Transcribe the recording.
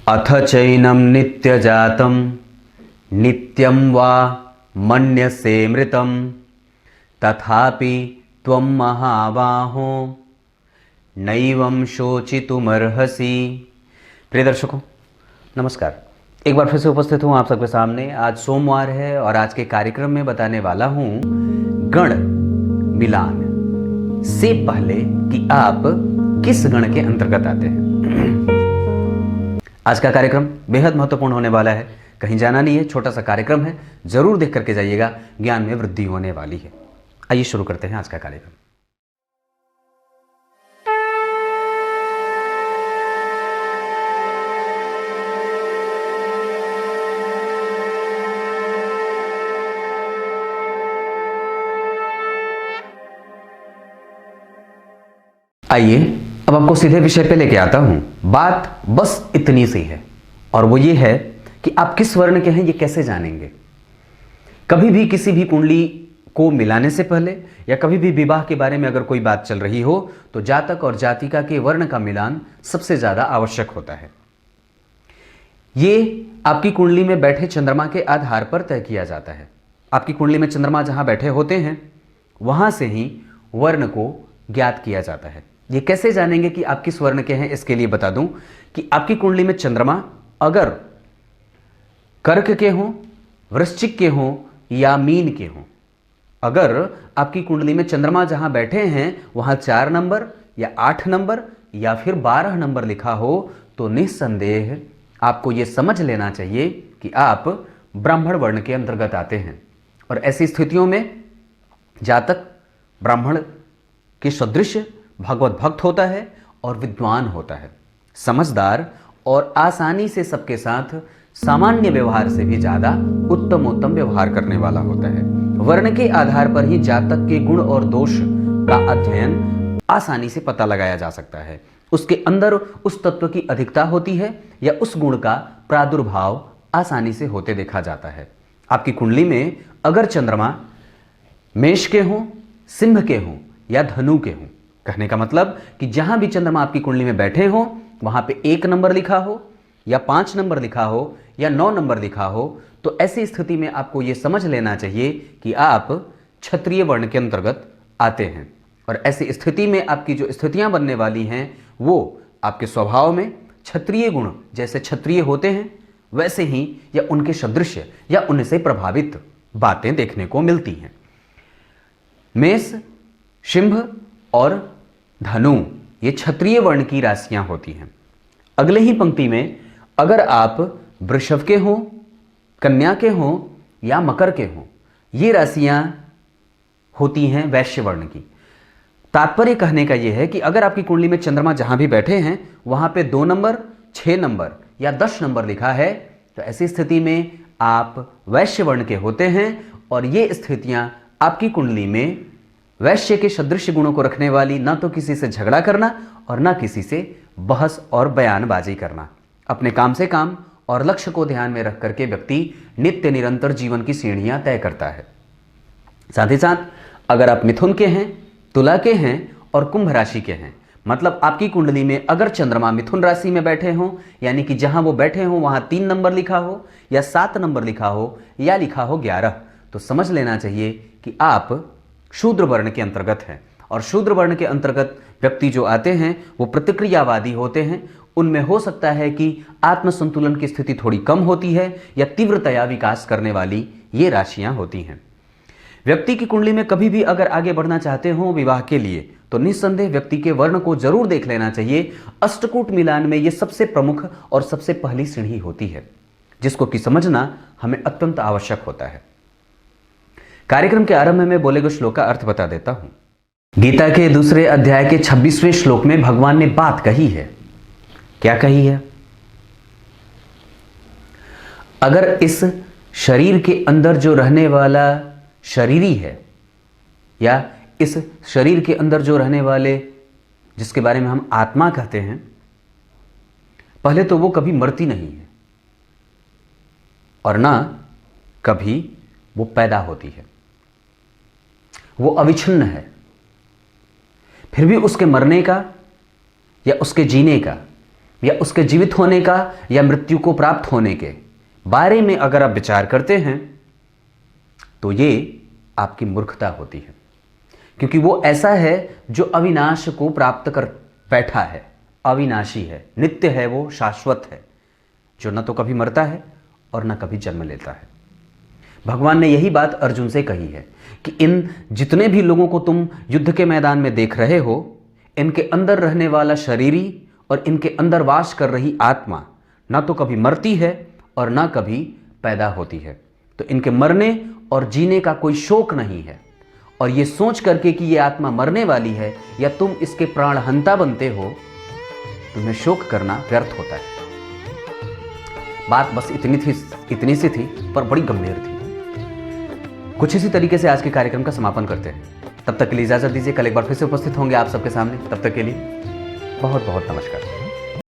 अथ चैनं नित्यजातं नित्यं वा मन्यसे मृतं तथापि त्वं महाबाहो नैवं शोचितुमर्हसि। प्रिय दर्शकों नमस्कार। एक बार फिर से उपस्थित हूँ आप सबके सामने। आज सोमवार है और आज के कार्यक्रम में बताने वाला हूँ गण मिलान से पहले कि आप किस गण के अंतर्गत आते हैं। आज का कार्यक्रम बेहद महत्वपूर्ण होने वाला है, कहीं जाना नहीं है, छोटा सा कार्यक्रम है, जरूर देख करके जाइएगा, ज्ञान में वृद्धि होने वाली है। आइए शुरू करते हैं आज का कार्यक्रम। आइए अब आपको सीधे विषय पे लेके आता हूं। बात बस इतनी सी है और वो ये है कि आप किस वर्ण के हैं ये कैसे जानेंगे। कभी भी किसी भी कुंडली को मिलाने से पहले या कभी भी विवाह के बारे में अगर कोई बात चल रही हो तो जातक और जातिका के वर्ण का मिलान सबसे ज्यादा आवश्यक होता है। ये आपकी कुंडली में बैठे चंद्रमा के आधार पर तय किया जाता है। आपकी कुंडली में चंद्रमा जहां बैठे होते हैं वहां से ही वर्ण को ज्ञात किया जाता है। ये कैसे जानेंगे कि आप किस वर्ण के हैं, इसके लिए बता दूं कि आपकी कुंडली में चंद्रमा अगर कर्क के हों, वृश्चिक के हों या मीन के हों, अगर आपकी कुंडली में चंद्रमा जहां बैठे हैं वहां 4 नंबर या 8 नंबर या फिर 12 नंबर लिखा हो तो निस्संदेह आपको यह समझ लेना चाहिए कि आप ब्राह्मण वर्ण के अंतर्गत आते हैं। और ऐसी स्थितियों में जातक ब्राह्मण के सदृश भगवत भक्त होता है और विद्वान होता है, समझदार और आसानी से सबके साथ सामान्य व्यवहार से भी ज्यादा उत्तम व्यवहार करने वाला होता है। वर्ण के आधार पर ही जातक के गुण और दोष का अध्ययन आसानी से पता लगाया जा सकता है। उसके अंदर उस तत्व की अधिकता होती है या उस गुण का प्रादुर्भाव आसानी से होते देखा जाता है। आपकी कुंडली में अगर चंद्रमा मेष के हों, सिंह के हों या धनु के हों, कहने का मतलब कि जहां भी चंद्रमा आपकी कुंडली में बैठे हो वहां पे 1 नंबर लिखा हो या 5 नंबर लिखा हो या 9 नंबर लिखा हो, तो ऐसी स्थिति में आपको यह समझ लेना चाहिए कि आप क्षत्रिय वर्ण के अंतर्गत आते हैं। और ऐसी स्थिति में आपकी जो स्थितियां बनने वाली हैं वो आपके स्वभाव में क्षत्रिय गुण जैसे क्षत्रिय होते हैं वैसे ही या उनके सदृश या उनसे प्रभावित बातें देखने को मिलती हैं। मेष, सिंह और धनु ये क्षत्रिय वर्ण की राशियां होती हैं। अगले ही पंक्ति में अगर आप वृषभ के हों, कन्या के हों या मकर के हों, ये राशियां होती हैं वैश्य वर्ण की। तात्पर्य कहने का यह है कि अगर आपकी कुंडली में चंद्रमा जहां भी बैठे हैं वहां पे 2 नंबर, 6 नंबर या 10 नंबर लिखा है तो ऐसी स्थिति में आप वैश्य वर्ण के होते हैं। और ये स्थितियां आपकी कुंडली में वैश्य के सदृश गुणों को रखने वाली, ना तो किसी से झगड़ा करना और ना किसी से बहस और बयानबाजी करना। अपने काम से काम और लक्ष्य को ध्यान में रख करके व्यक्ति नित्य निरंतर जीवन की सीढ़ियां तय करता है। साथ ही साथ अगर आप मिथुन के हैं, तुला के हैं और कुंभ राशि के हैं, मतलब आपकी कुंडली में अगर चंद्रमा मिथुन राशि में बैठे हों यानी कि जहां वो बैठे हों वहां 3 नंबर लिखा हो या 7 नंबर लिखा हो या लिखा हो 11, तो समझ लेना चाहिए कि आप शूद्र वर्ण के अंतर्गत हैं। और शूद्र वर्ण के अंतर्गत व्यक्ति जो आते हैं वो प्रतिक्रियावादी होते हैं। उनमें हो सकता है कि आत्मसंतुलन की स्थिति थोड़ी कम होती है या तीव्रतया विकास करने वाली ये राशियां होती हैं। व्यक्ति की कुंडली में कभी भी अगर आगे बढ़ना चाहते हो विवाह के लिए तो निस्संदेह व्यक्ति के वर्ण को जरूर देख लेना चाहिए। अष्टकूट मिलान में यह सबसे प्रमुख और सबसे पहली सीढ़ी होती है जिसको कि समझना हमें अत्यंत आवश्यक होता है। कार्यक्रम के आरंभ में बोले गए श्लोक का अर्थ बता देता हूं। गीता के दूसरे अध्याय के 26वें श्लोक में भगवान ने बात कही है। क्या कही है? अगर इस शरीर के अंदर जो रहने वाला शरीरी है या इस शरीर के अंदर जो रहने वाले जिसके बारे में हम आत्मा कहते हैं, पहले तो वो कभी मरती नहीं है और ना कभी वो पैदा होती है, वो अविच्छिन्न है। फिर भी उसके मरने का या उसके जीने का या उसके जीवित होने का या मृत्यु को प्राप्त होने के बारे में अगर आप विचार करते हैं तो ये आपकी मूर्खता होती है, क्योंकि वो ऐसा है जो अविनाश को प्राप्त कर बैठा है, अविनाशी है, नित्य है, वो शाश्वत है, जो न तो कभी मरता है और न कभी जन्म लेता है। भगवान ने यही बात अर्जुन से कही है कि इन जितने भी लोगों को तुम युद्ध के मैदान में देख रहे हो, इनके अंदर रहने वाला शरीरी और इनके अंदर वास कर रही आत्मा ना तो कभी मरती है और ना कभी पैदा होती है। तो इनके मरने और जीने का कोई शोक नहीं है, और ये सोच करके कि ये आत्मा मरने वाली है या तुम इसके प्राणहंता बनते हो, तुम्हें शोक करना व्यर्थ होता है। बात बस इतनी सी थी, पर बड़ी गंभीर थी। कुछ इसी तरीके से आज के कार्यक्रम का समापन करते हैं। तब तक के लिए इजाजत दीजिए, कल एक बार फिर से उपस्थित होंगे आप सबके सामने। तब तक के लिए बहुत बहुत नमस्कार।